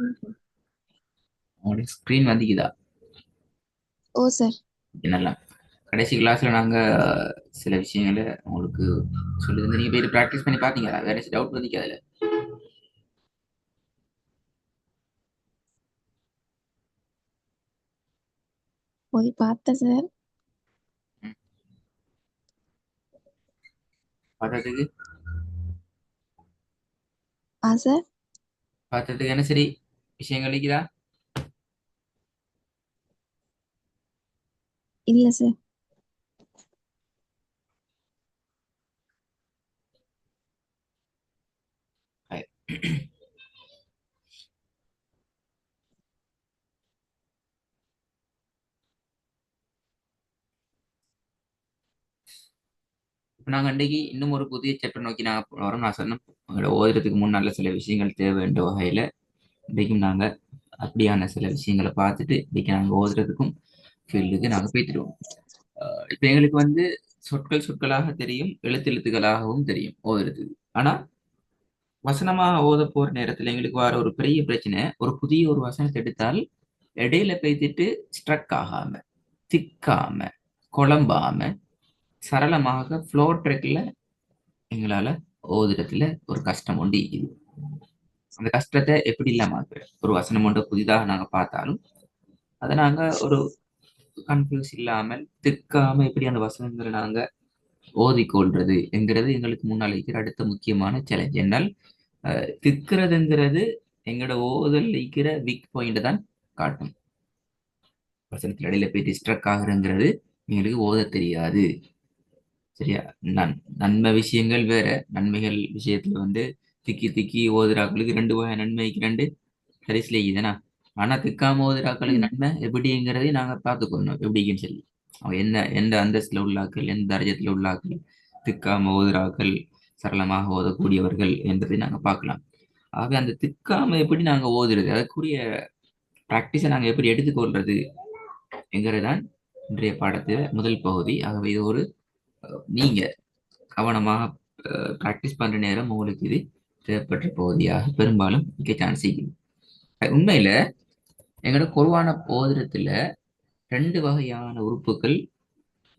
ம்ஹ்ம். உங்களுக்கு ஸ்க்ரீன் வந்திக்குதா? ஓ! சார். நல்லா. கடைசி கிளாஸ்ல நாங்க சில விஷயங்களை உங்களுக்கு சொல்லியிருந்து நீங்க போய் ப்ராக்டிஸ் பண்ணி பாத்தீங்களா? வேற ஏதாச்சும் டவுட் வந்துக்கு அதுல? போய் பார்த்தேன் சார். ம். பார்த்ததுக்கு சார். பார்த்ததுக்கு என்ன சரி விஷயங்கள் இருக்குதா? இல்ல சார். ஹாய். இப்ப நாங்க அன்றைக்கு இன்னும் ஒரு புதிய சாப்டர் நோக்கி நாங்க வரோம். நான் சொன்னேன் உங்களோட ஓதுறதுக்கு முன்னால சில விஷயங்கள் தேவைன்ற வகையில இன்றைக்கும் நாங்க அப்படியான சில விஷயங்களை பார்த்துட்டு இன்னைக்கு நாங்க ஓதுறதுக்கும் ஃபீல்டுக்கு நாங்க போய்த்திடுவோம். இப்ப எங்களுக்கு வந்து சொற்கள் சொற்களாக தெரியும், எழுத்துக்களாகவும் தெரியும் ஓதுறதுக்கு. ஆனா வசனமாக ஓத போற நேரத்துல எங்களுக்கு வர ஒரு பெரிய பிரச்சனை, ஒரு புதிய ஒரு வசனத்தை எடுத்தால் இடையில பேத்திட்டு ஸ்ட்ரக் ஆகாம, திக்காம, குழம்பாம, சரளமாக ஃப்ளோ ட்ரெக்ல எங்களால ஓதுறதுல ஒரு கஷ்டம் உண்டு இது. அந்த கஷ்டத்தை எப்படி இல்லாம ஆக்குற ஒரு வசனம் ஒன்றை புதிதாக நாங்க பார்த்தாலும் அதை நாங்க ஒரு கன்ஃபியூஸ் இல்லாமல் திக்காம எப்படி அந்த வசனங்களை நாங்க ஓதிக்கொள்றது என்கிறது எங்களுக்கு முன்னால் இருக்கிற அடுத்த முக்கியமான சேலஞ்ச். என்னால் திக்கிறதுங்கிறது எங்களோட ஓதல் இருக்கிற வீக் பாயிண்ட் தான் காட்டும். வசனத்தில் இடையில போய் டிஸ்ட்ரக்ட் ஆகுறங்கிறது எங்களுக்கு ஓத தெரியாது. சரியா? நன்மை விஷயங்கள் வேற. நன்மைகள் விஷயத்துல வந்து திக்கி திக்கி ஓதுறாக்களுக்கு ரெண்டு வகை நன்மைக்கு ரெண்டு சரிசில இதுனா. ஆனா திக்காம ஓதுறாக்களுக்கு ம். நன்மை எப்படிங்கிறதையும் நாங்க பார்த்துக்கணும் எப்படின்னு சொல்லி. அவன் என்ன எந்த அந்தஸ்துல உள்ளாக்கள் எந்த அர்ஜத்துல உள்ளாக்கள் திக்காம ஓதுறாக்கள் சரளமாக ஓதக்கூடியவர்கள் என்பதை நாங்க பார்க்கலாம். ஆக அந்த திக்காம எப்படி நாங்க ஓதுறது அதற்குரிய பிராக்டிஸை நாங்க எப்படி எடுத்துக்கொள்றது என்கிறதான் இன்றைய பாடத்துல முதல் பகுதி. ஆகவே இது ஒரு நீங்க கவனமாக பிராக்டிஸ் பண்ற நேரம் உங்களுக்கு இது தேவைப்பட்ட பகுதியாக பெரும்பாலும் மிக்க சான்ஸ் இருக்குது. உண்மையில எங்களோட குருவான போதிரத்துல ரெண்டு வகையான உறுப்புகள்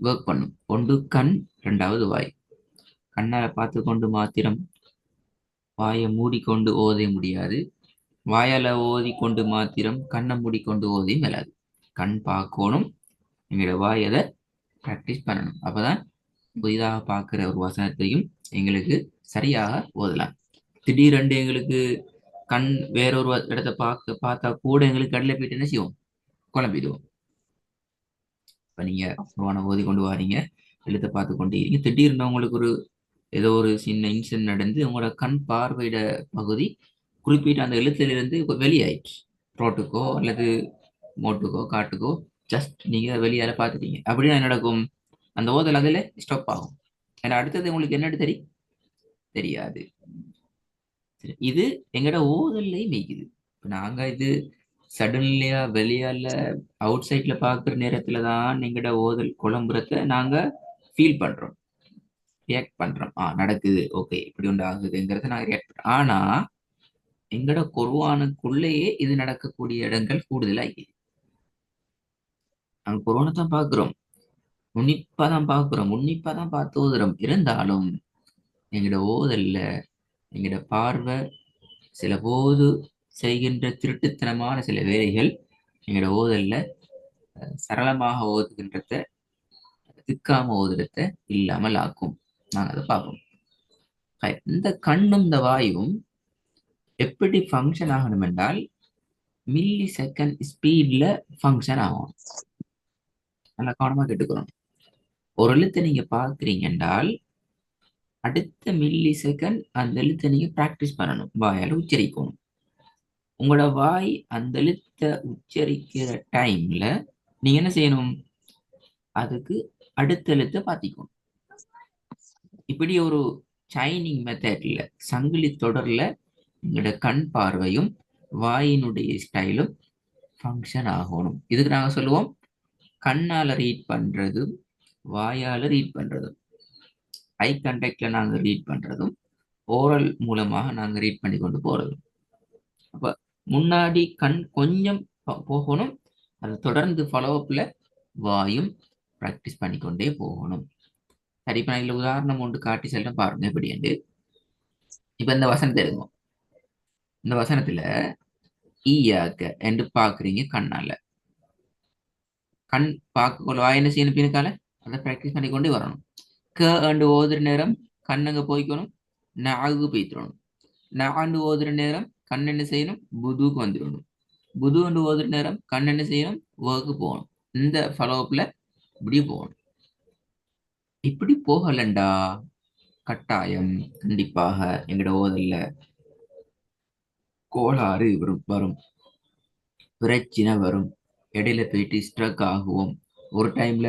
ஒர்க் பண்ணும். ஒன்று கண், ரெண்டாவது வாய். கண்ணால பார்த்து கொண்டு மாத்திரம் வாயை மூடிக்கொண்டு ஓத முடியாது. வாயால ஓதிக்கொண்டு மாத்திரம் கண்ணை மூடிக்கொண்டு ஓதி மேலாது. கண் பார்க்கணும், எங்களோட வாய் அதை பிராக்டிஸ் பண்ணணும். அப்பதான் புதிதாக பார்க்கிற ஒரு வசனத்தையும் எங்களுக்கு சரியாக ஓதலாம். திடீரென்று எங்களுக்கு கண் வேறொரு இடத்தை பார்த்தா கூட எங்களுக்கு கடலை போயிட்டு என்ன செய்வோம், குழம்பிடுவோம். இப்ப நீங்க குர்ஆனை ஓதி கொண்டு வாரீங்க, எழுத்தை பார்த்து கொண்டே இருக்கீங்க, திடீர்னு உங்களுக்கு ஒரு ஏதோ ஒரு சின்ன இன்சிடென்ட் நடந்து உங்களோட கண் பார்வையிட பகுதி குறிப்பிட்ட அந்த எழுத்திலிருந்து வெளியாயிடுச்சு. ரோட்டுக்கோ அல்லது மோட்டுக்கோ காட்டுக்கோ ஜஸ்ட் நீங்க வெளியால பார்த்துட்டீங்க. அப்படின்னா என்ன நடக்கும்? அந்த ஓதல் அதில் ஸ்டாப் ஆகும். ஏன்னா அடுத்தது உங்களுக்கு என்னன்னு தெரியாது. சரி, இது எங்கட ஓதல்லே மேய்க்குது. இப்ப நாங்க இது சடன்லியா வெளியால அவுட் சைட்ல பாக்குற நேரத்துல தான் எங்கட ஓதல் குழம்புறத நாங்க ஃபீல் பண்றோம், ரியாக்ட் பண்றோம். நடக்குது, ஓகே இப்படி ஒன்று ஆகுதுங்கிறத நாங்க ரியாக்ட் பண்றோம். ஆனா எங்கட குர்ஆனுக்குள்ளேயே இது நடக்கக்கூடிய இடங்கள் கூடுதலாகி நாங்க குர்ஆனை தான் பாக்குறோம், உன்னிப்பா தான் பாக்குறோம், உன்னிப்பா தான் பார்த்து ஓதுறோம். இருந்தாலும் எங்கட ஓதல்ல எங்கட பார்வை சில போது செய்கின்ற திருட்டுத்தனமான சில வேலைகள் எங்களோட ஓதல்ல சரளமாக ஓதுகின்றத திக்காம ஓதுறத இல்லாமல் ஆக்கும். நாங்க அதை பார்ப்போம். இந்த கண்ணும் இந்த வாயும் எப்படி ஃபங்க்ஷன் ஆகணும் என்றால் மில்லி செகண்ட் ஸ்பீட்ல ஃபங்க்ஷன் ஆகும். நல்லா கவனமா கேட்டுக்கிறோம். ஒரு எழுத்தை நீங்க பார்க்குறீங்க என்றால் அடுத்த மில்லி செகண்ட் அந்த எழுத்தை நீங்க பிராக்டிஸ் பண்ணணும், வாயால உச்சரிக்கணும். உங்களோட வாய் அந்த எழுத்தை உச்சரிக்கிற டைம்ல நீங்க என்ன செய்யணும்? அதுக்கு அடுத்த எழுத்தை பாத்திக்கணும். இப்படி ஒரு சைனிங் மெத்தட்ல சங்கிலி தொடர்ல எங்களோட கண் பார்வையும் வாயினுடைய ஸ்டைலும் ஃபங்க்ஷன் ஆகணும். இதுக்கு நாங்க சொல்லுவோம் கண்ணால ரீட் பண்றதும் வாயால ரீட் பண்றதும், ஐ கான்டாக்ட்ல நாங்க ரீட் பண்றதும், ஓரல் மூலமாக நாங்க ரீட் பண்ணி கொண்டு போறதும். அப்ப முன்னாடி கண் கொஞ்சம் போகணும். அது தொடர்ந்து ஃபாலோ அப்ல வாயும் ப்ராக்டிஸ் பண்ணிக்கொண்டே போகணும். சரி, இப்ப நான் இதுல உதாரணம் ஒன்று காட்டி சொல்றேன் பாருங்க எப்படி என்று. இப்ப இந்த வசனத்தை எடுக்கும். இந்த வசனத்துல ஈயாக்க என்று பாக்குறீங்க கண்ணால. கண் பார்க்க வாய் என்ன செய்யணும் பின்னுக்கால அதை ப்ராக்டிஸ் பண்ணிக்கொண்டே வரணும். க அண்டு ஓதுற நேரம் கண்ணங்க போய்க்கணும், நாகு போய்த்திரணும். நாண்டு ஓதுற நேரம் கண் என்ன செய்யணும், புதுக்கு வந்துடணும். புது அண்டு ஓதுற நேரம் கண் என்ன செய்யணும், ஒர்க்கு போகணும். இந்த ஃபாலோஅப்ல இப்படி போகணும். இப்படி போகலண்டா கட்டாயம் கண்டிப்பாக எங்கட ஓதல்ல கோளாறு வரும், பிரச்சனை வரும். இடையில போயிட்டு ஸ்ட்ரக் ஆகுவோம். ஒரு டைம்ல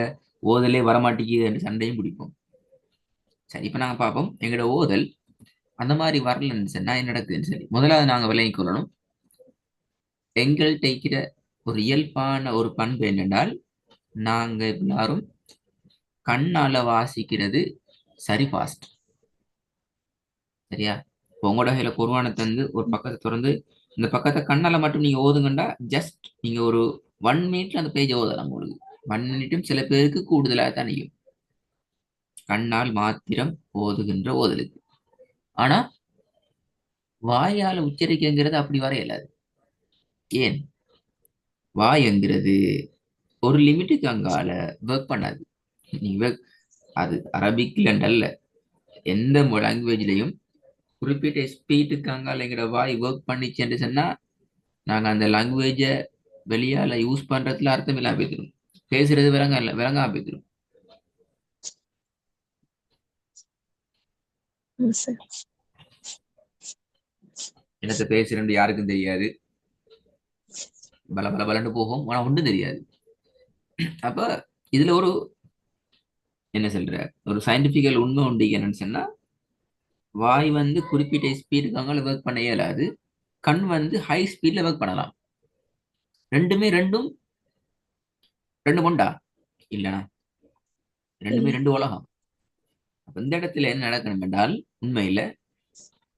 ஓதலே வரமாட்டேங்குது சண்டையும் பிடிப்போம். சரி, இப்ப நாங்க பார்ப்போம் எங்களோட ஓதல் அந்த மாதிரி வரலன்னு சொன்னா என்ன நடக்குதுன்னு. சரி, முதலாவது நாங்க விளங்கிக் கொள்ளணும், எங்கள்கிட்ட இருக்கிற ஒரு இயல்பான ஒரு பண்பு என்னென்றால், நாங்க எல்லாரும் கண்ணால வாசிக்கிறது சரி ஃபாஸ்ட். சரியா? இப்போ உங்களோட கையில குர்ஆனை தந்து ஒரு பக்கத்தை திறந்து இந்த பக்கத்தை கண்ணால மட்டும் நீங்க ஓதுங்கண்டா ஜஸ்ட் நீங்க ஒரு 1 மினிட்ல அந்த பேஜ் ஓதலாம். உங்களுக்கு 1 மினிட்டும் சில பேருக்கு கூடுதலாக தான் செய்யும் கண்ணால் மாத்திரம் ஓதுகின்ற ஓதலுக்கு. ஆனா வாயால உச்சரிக்கங்கிறது அப்படி வர இயலாது. ஏன்? வாய்ங்கிறது ஒரு லிமிட்டுக்கு அங்கால ஒர்க் பண்ணாது. நீங்க அது அரபிக்ல அல்ல, எந்த லாங்குவேஜ்லயும் குறிப்பிட்ட ஸ்பீட்டுக்கு அங்கால எங்கட வாய் ஒர்க் பண்ணிச்சுன்னு சொன்னா நாங்க அந்த லாங்குவேஜ வெளியால யூஸ் பண்றதுல அர்த்தம் இல்லாம போய்த்திரும். பேசுறது விளங்காம போய்த்திரும். சார். என்னத்த பேசுறேன்னு யாருக்கும் தெரியாது, பல பல பலன்னு போகும், ஆனா ஒன்றும் தெரியாது. அப்ப இதுல ஒரு என்ன சொல்ற ஒரு சயின்டிபிக்கல் உண்மை உண்டு. என்னன்னு சொன்னா வாய் குறிப்பிட்ட ஸ்பீடுக்கு அங்கால ஒர்க் பண்ண இயலாது, கண் ஹை ஸ்பீட்ல ஒர்க் பண்ணலாம். ரெண்டும் ரெண்டு கொண்டா இல்லனா ரெண்டுமே இல்ல. ரெண்டு உலகம். அப்ப இந்த இடத்துல என்ன நடக்கணும் என்றால், உண்மையில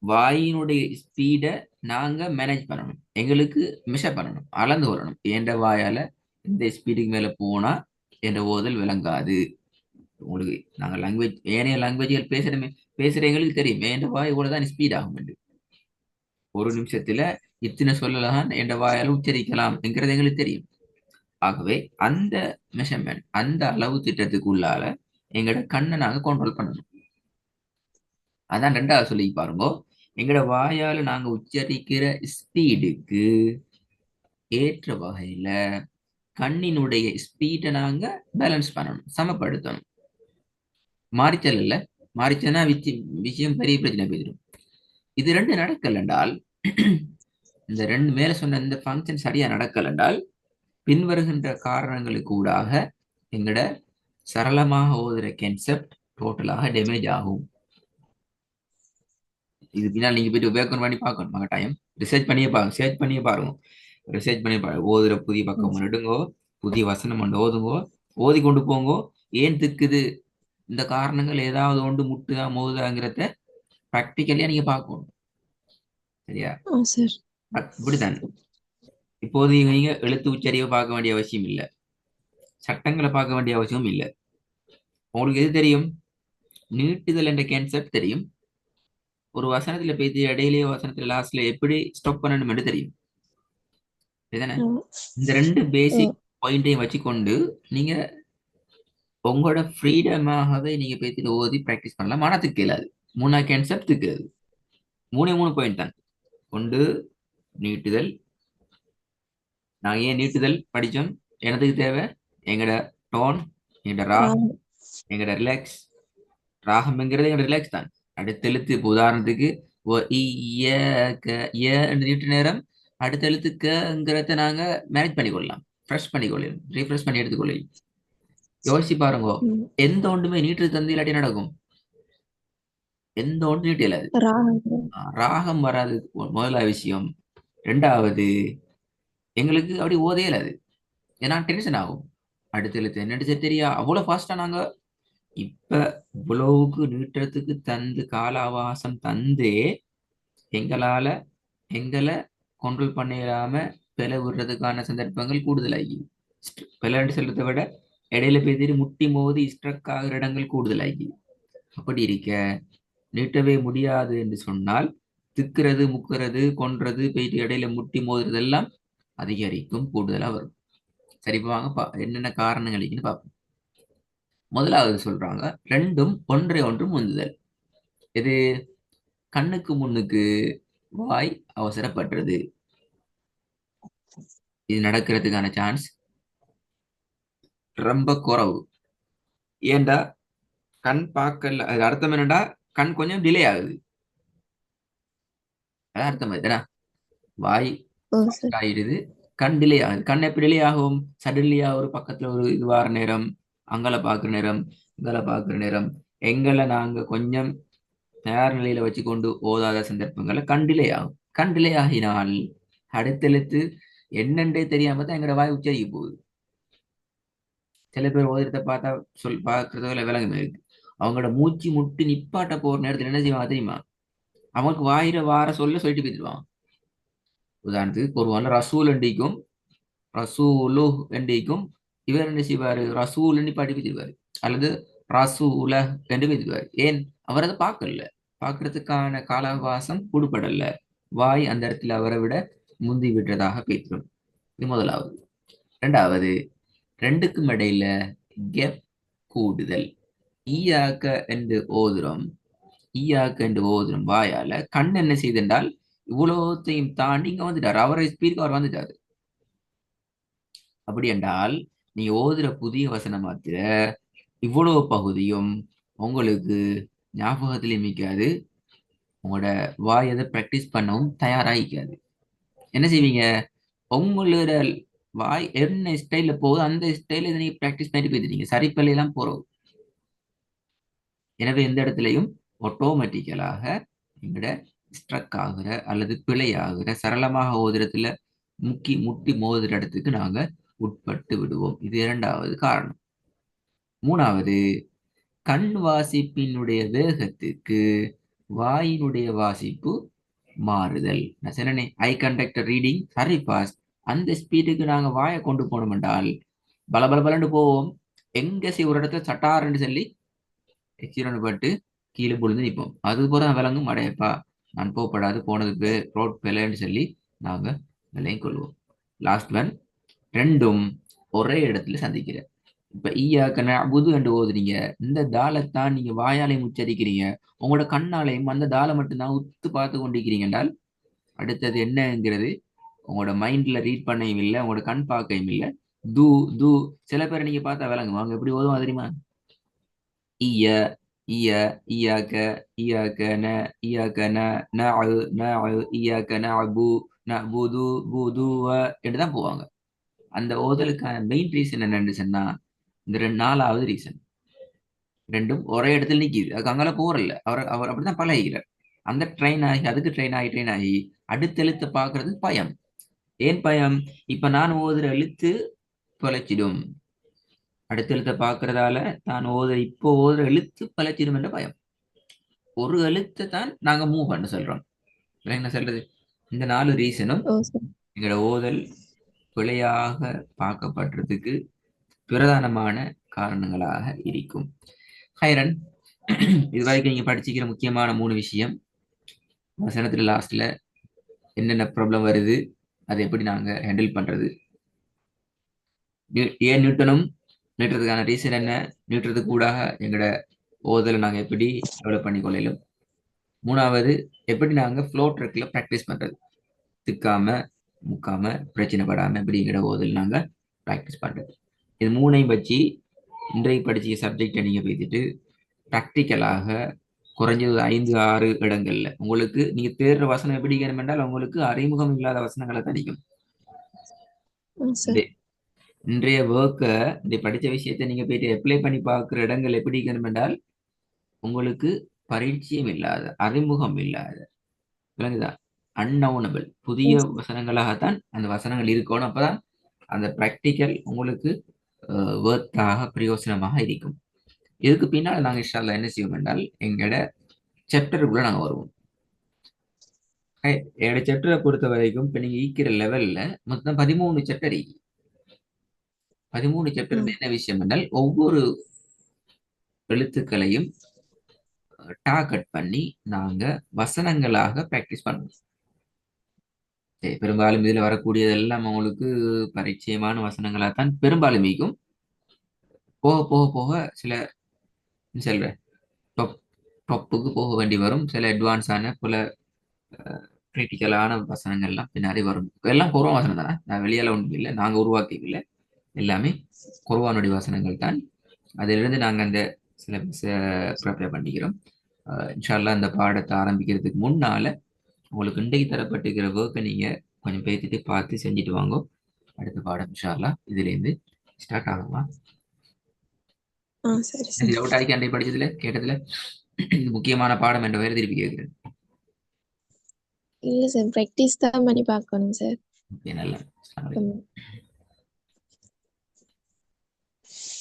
வாயினுடைய ஸ்பீடை நாங்க மேனேஜ் பண்ணணும், எங்களுக்கு மெஷர் பண்ணணும், அளந்து வரணும். என்ற வாயால இந்த ஸ்பீடுக்கு மேல போனா என்ற ஓதல் விளங்காது. உங்களுக்கு நாங்க லாங்குவேஜ் ஏனைய லாங்குவேஜ்கள் பேசுற எங்களுக்கு தெரியும் என்ற வாய் இவ்வளவுதான் ஸ்பீட் ஆகும் என்று. ஒரு நிமிஷத்துல இத்தனை சொல்லலாம் என்ற வாயால உச்சரிக்கலாம் என்கிறது எங்களுக்கு தெரியும். ஆகவே அந்த மெஷர்மெண்ட், அந்த அளவு திட்டத்துக்கு உள்ளால எங்களோட கண்ணை நாங்க கண்ட்ரோல் பண்ணணும். அதான் ரெண்டாவது சொல்லி பாருங்க, எங்களோட வாயால நாங்க உச்சரிக்கிற ஸ்பீடுக்கு ஏற்ற வகையில கண்ணினுடைய ஸ்பீடை நாங்க பேலன்ஸ் பண்ணணும், சமப்படுத்தணும். மாறிச்சல் இல்ல, மாறிச்சல்னா விஷயம் பெரிய பிரச்சனை போயிடும். இது ரெண்டு நடக்கல் என்றால், இந்த ரெண்டு மேல சொன்ன இந்த ஃபங்க்ஷன் சரியா நடக்கல் என்றால் பின்வருகின்ற காரணங்களுக்கு ஊடாக எங்கட சரளமாக ஓதுற கான்செப்ட் டோட்டலாக டேமேஜ் ஆகும். இது பின்னால் நீங்க போயிட்டு உபயோகம் பண்ணி பார்க்கணும். டைம் ரிசர்ச் பண்ணியே பாருங்க, சர்ச் பண்ணியே பாருங்க, ரிசர்ச் பண்ணி பாருங்க. ஓதுற புதிய பக்கம் எடுங்கோ, புதிய வசனம் ஒன்று ஓதுங்கோ, ஓதி கொண்டு போங்கோ. ஏன் திக்குது, இந்த காரணங்கள் ஏதாவது ஒன்று முட்டுதா மோதுதாங்கிறத ப்ராக்டிக்கலியா நீங்க பார்க்கணும். சரியா? சார். இப்படித்தான். இப்போது நீங்க எழுத்து உச்சரிவை பார்க்க வேண்டிய அவசியம் இல்லை, சட்டங்களை பார்க்க வேண்டிய அவசியம் இல்லை. உங்களுக்கு எது தெரியும்? நீட்டுதல் என்ற கான்செப்ட் தெரியும். ஒரு வசனத்துல பேசி இடையிலேயே வசனத்துல லாஸ்ட்ல எப்படி ஸ்டாப் பண்ணணும் என்று தெரியும். சரிதானே? இந்த ரெண்டு பேசிக் பாயிண்டையும் வச்சுக்கொண்டு நீங்க உங்களோட ஃப்ரீடமாகவே நீங்க பேசிட்டு ஓதி ப்ராக்டிஸ் பண்ணலாம். மனத்துக்கு இயலாது. மூணா கான்செப்ட் திக்காது. மூணு பாயிண்ட் தான். ஒன்று நீட்டுதல். நாங்க ஏன் நீட்டுதல் படிச்சோம்? எனதுக்கு தேவை எங்கட டோன், எங்கட ராகம், எங்கட ரிலாக்ஸ். ராகம்ங்கிறது எங்கட ரிலாக்ஸ் தான். அடுத்த எழுத்து இப்போ உதாரணத்துக்கு நீட்டு நேரம் அடுத்த எழுத்துக்குங்கிறத நாங்க மேனேஜ் பண்ணிக்கொள்ளலாம், ஃப்ரெஷ் பண்ணிக்கொள்ளலாம், ரீஃப்ரெஷ் பண்ணி எடுத்துக்கொள்ளலாம். யோசிச்சு பாருங்க, எந்த ஒன்றுமே நீட்டு தந்து இல்லாட்டி நடக்கும்? எந்த ஒன்று நீட்டு இல்லாது, ராகம் வராது முதலாவது விஷயம். ரெண்டாவது, எங்களுக்கு அப்படி ஓதே இல்லாது, ஏன்னா டென்ஷன் ஆகும். அடுத்த எழுத்து என்ன தெரியா அவ்வளவு ஃபாஸ்டா நாங்க இப்ப இவ்வளவுக்கு நீட்டுறதுக்கு தந்து கால அவகாசம் தந்தே எங்களால எங்களை கண்ட்ரோல் பண்ண இயலாம பிழை விடுறதுக்கான சந்தர்ப்பங்கள் கூடுதலாகி, பிழைன்னு சொல்றதை விட இடையில பேதிரி முட்டி மோதி ஸ்ட்ரக் ஆகிற இடங்கள் கூடுதலாகி. அப்படி இருக்க நீட்டவே முடியாது என்று சொன்னால் திக்கிறது, முக்கிறது, கொன்றது, போயிட்டு இடையில முட்டி மோதுறது எல்லாம் அதிகரிக்கும், கூடுதலா வரும். சரி, இப்ப வாங்க என்னென்ன காரணங்கள் இருக்குன்னு பார்ப்போம். முதலாவது சொல்றாங்க, ரெண்டும் ஒன்றை ஒன்று முந்துதல். இது கண்ணுக்கு முன்னுக்கு வாய் அவசரப்படுறது. இது நடக்கிறதுக்கான சான்ஸ் ரொம்ப குறைவு. ஏண்டா கண் பார்க்கல, அது அர்த்தம் என்னடா கண் கொஞ்சம் டிலே ஆகுது. அதான் அர்த்தம் அதுனா, வாய் ஓ fast சார். ஆயிடுது, கண் டிலே ஆகுது. கண் எப்படி டிலே ஆகும்? சடன்லியா ஒரு பக்கத்துல ஒரு இது வார நேரம், அங்கல பாக்குற நேரம், இங்கல பாக்குற நேரம், எங்களை நாங்க கொஞ்சம் தயார் நிலையில வச்சு கொண்டு ஓதாத சந்தர்ப்பங்கள்ல கண் டிலே ஆகும். கண் டிலே ஆகினால் அடுத்தெழுத்து என்னன்றே தெரியாம தான் எங்களோட வாய் உச்சரிக்க போகுது. சில பேர் ஓதிரத்தை பார்த்தா பார்க்கறதுல விலங்கு இருக்கு. அவங்களோட மூச்சு முட்டி நிப்பாட்ட போற நேரத்துல என்ன செய்வாங்க தெரியுமா? அவங்களுக்கு வாயில வார சொல்லிட்டு போயிடுவாங்க. உதாரணத்துக்கு ஒரு ரசூல் எண்டிக்கும் ரசூலு எண்டிக்கும் இவர் என்ன செய்வாரு? ரசூல் எண்ணி பாட்டி வச்சிருவாரு, அல்லது ரசூல என்று வச்சிருவாரு. ஏன்? அவர் அதை பார்க்கல, பார்க்கறதுக்கான காலாவாசம் கூடுபடல. வாய் அந்த இடத்துல அவரை விட முந்தி விடுறதாக பேசும். இது முதலாவது. இரண்டாவது, ரெண்டுக்கும் இடையில கெப் கூடுதல். ஈயாக்க என்று ஓதுறோம், ஈயாக்க என்று ஓதுறோம் வாயால. கண் என்ன செய்தென்றால் இவ்வளோத்தையும் தாண்டி இங்க வந்துட்டார், அவரை ஸ்பீடுக்கு அவர் வந்துட்டாரு. அப்படி என்றால் நீ ஓதுற புதிய வசனம் மாத்திர இவ்வளவு பகுதியும் உங்களுக்கு ஞாபகத்திலே மிக்காது, உங்களோட வாய் எதை ப்ராக்டிஸ் பண்ணவும் தயாராகிக்காது. என்ன செய்வீங்க? உங்களோட வாய் என்ன ஸ்டைல போகுது அந்த ஸ்டைல இதை நீங்க ப்ராக்டிஸ் பண்ணிட்டு போயிருந்தீங்க, சரிப்பள்ளையெல்லாம் போறோம். எனவே எந்த இடத்துலையும் ஆட்டோமேட்டிக்கலாக எங்கட ஸ்ட்ரக் ஆகுற அல்லது பிழை ஆகுற, சரளமாக ஓதுறதுல முட்டி மோதுற இடத்துக்கு நாங்க உட்பட்டு விடுவோம். இது இரண்டாவது காரணம். மூணாவது, கண் வாசிப்பினுடைய வேகத்துக்கு வாயினுடைய வாசிப்பு மாறுதல். நான் சொன்னேனே, ஐ கண்டக்ட் ரீடிங் சரி ஃபாஸ்ட். அந்த ஸ்பீடுக்கு நாங்க வாயை கொண்டு போனோம் என்றால் பலன்னு போவோம். எங்க ஒரு இடத்துல சட்டாருன்னு சொல்லி எக்ஸிடென்ட் பட்டு கீழே பொழுது நிற்போம். அது போல விலங்கும் அடையப்பா நான் போகப்படாது, போனதுக்கு ரோட் பிள்ளைன்னு சொல்லி நாங்க விலையும் கொள்வோம். லாஸ்ட் ஒன், ரெண்டும் ஒரே இடத்துல சந்திக்கிற. இப்ப ஈயாக்க நஅ்புது என்று ஓதுறீங்க, இந்த தாளத்தான் நீங்க வாயாலையும் உச்சரிக்கிறீங்க, உங்களோட கண்ணாலையும் அந்த தாளை மட்டும்தான் உத்து பார்த்து கொண்டிருக்கிறீங்க என்றால் அடுத்தது என்னங்கிறது உங்களோட மைண்ட்ல ரீட் பண்ணையும் இல்லை, உங்களோட கண் பார்க்கையும் இல்லை. தூ தூ சில பேரை நீங்க பார்த்தா விளங்குவாங்க, அவங்க எப்படி ஓதுவாங்க தெரியுமா? ஈய ஈய ஈயாக்க ஈயாக்க ந ஈயாக்க ந நஅு நஅு ஈயாக்க நஅ்பு நஅ்புது புதுவ என்று தான் போவாங்க. அந்த ஓதலுக்கான மெயின் ரீசன் என்னன்னு சொன்னா இந்த நாலாவது ரீசன். ரெண்டும் ஒரே இடத்துல நிக்குது, அதுக்கு அங்கால போறல. அவர் அவர் அப்படிதான் பழகிறார். அந்த ட்ரெயின் ஆகி அதுக்கு ட்ரெயின் ஆகி அடுத்த எழுத்தை பார்க்கறது பயம். ஏன் பயம்? இப்ப நான் ஓதுற எழுத்து தொலைச்சிடும், அடுத்த எழுத்தை பார்க்கறதால தான் இப்போ ஓதுற எழுத்து பழச்சிடும் என்ற பயம். ஒரு எழுத்தை தான் நாங்க மூவ் பண்ண சொல்றோம். என்ன சொல்றது? இந்த 4 ரீசனும் ஓ சார். எங்களோட ஓதல் பிழையாக பார்க்கப்படுறதுக்கு பிரதானமான காரணங்களாக இருக்கும். ஹைரன், இது வரைக்கும் நீங்க படிச்சுக்கிற முக்கியமான 3 விஷயம். வசனத்துல லாஸ்ட்ல என்னென்ன ப்ராப்ளம் வருது, அதை எப்படி நாங்க ஹேண்டில் பண்றது, ஏன் நியூட்டனும் நீட்டுறதுக்கான ரீசன் என்ன, நீட்டுறதுக்கு கூட எங்களோட ஓதலை நாங்க எப்படி டெவலப் பண்ணி கொள்ளலும். மூணாவது, எப்படி நாங்க ஃப்ளோ ட்ரெக்ல ப்ராக்டிஸ் பண்றது, திக்காம முக்காம பிரச்சனைப்படாம எப்படி எங்களோட ஓதல் நாங்க ப்ராக்டிஸ் பண்றது. இது மூணையும் வச்சு இன்றைக்கு படிச்ச சப்ஜெக்டை நீங்க பேசிட்டு ப்ராக்டிக்கலாக குறைஞ்சது 5-6 இடங்கள்ல உங்களுக்கு நீங்க தேடுற வசனம் எப்படி இருக்கணும் என்றால் உங்களுக்கு அறிமுகம் இல்லாத வசனங்களை தணிக்கும். ஓ சார். இன்றைய ஒர்க்கை, இந்த படிச்ச விஷயத்தை நீங்க போயிட்டு அப்ளை பண்ணி பார்க்குற இடங்கள் எப்படி இருக்கணும் என்றால் உங்களுக்கு பரிச்சயம் இல்லாத, அறிமுகம் இல்லாத, விளங்குதா, அன்னவுனபிள் புதிய ஓ சார். வசனங்களாகத்தான் அந்த வசனங்கள் இருக்கணும். அப்பதான் அந்த ப்ராக்டிக்கல் உங்களுக்கு ஒர்த்தாக பிரயோசனமாக இருக்கும். இதுக்கு பின்னால் நாங்கள் இன்ஷா அல்லாஹ் என்ன செய்வோம் என்றால் எங்களோட சாப்டருக்குள்ள நாங்கள் வருவோம். என்னோட சாப்டரை பொறுத்த வரைக்கும் இப்ப நீங்க ஈக்கிற லெவல்ல மொத்தம் 13 சாப்டர். 13 சாப்டர் ம். என்ன விஷயம் என்றால் ஒவ்வொரு எழுத்துக்களையும் டார்கெட் பண்ணி நாங்க வசனங்களாக பிராக்டிஸ் பண்ணுவோம். சரி, பெரும்பாலும் இதுல வரக்கூடியது எல்லாம் உங்களுக்கு பரிச்சயமான வசனங்களா தான் பெரும்பாலும் இருக்கும். போக போக போக சில செல்ற டொப் டொப்புக்கு போக வேண்டி வரும். சில அட்வான்ஸான பல கிரிட்டிக்கலான வசனங்கள்லாம் பின்னாடி வரும். எல்லாம் குறவான வசனம் தானே, நான் வெளியால ஒன்றும் இல்லை, நாங்க உருவாக்கி இல்லை, எல்லாமே குறவானுடைய வசனங்கள் தான். அதிலிருந்து நாங்க அந்த சிலபஸ் ப்ரிப்பேர் பண்ணிக்கிறோம். இன்ஷா அல்லாஹ் அந்த பாடத்தை ஆரம்பிக்கிறதுக்கு முன்னால உங்களுக்கு இன்றைக்கு தரப்பட்டிருக்கிற ஒர்க்கை நீங்க கொஞ்சம் பேசிட்டு பார்த்து செஞ்சுட்டு வாங்க. அடுத்த பாடம் இன்ஷா அல்லாஹ் இதுலேருந்து ஸ்டார்ட் ஆகுமா? சரி எனக்கு சார். டவுட் ஆகி அண்டை படிச்சதுல கேட்டதுல இது முக்கியமான பாடம் என்ற வேறு திருப்பி கேட்கிறேன். இல்ல சார், பிராக்டிஸ் தான் பண்ணி பார்க்கணும் சார். ஓகே, நல்லா. ம்.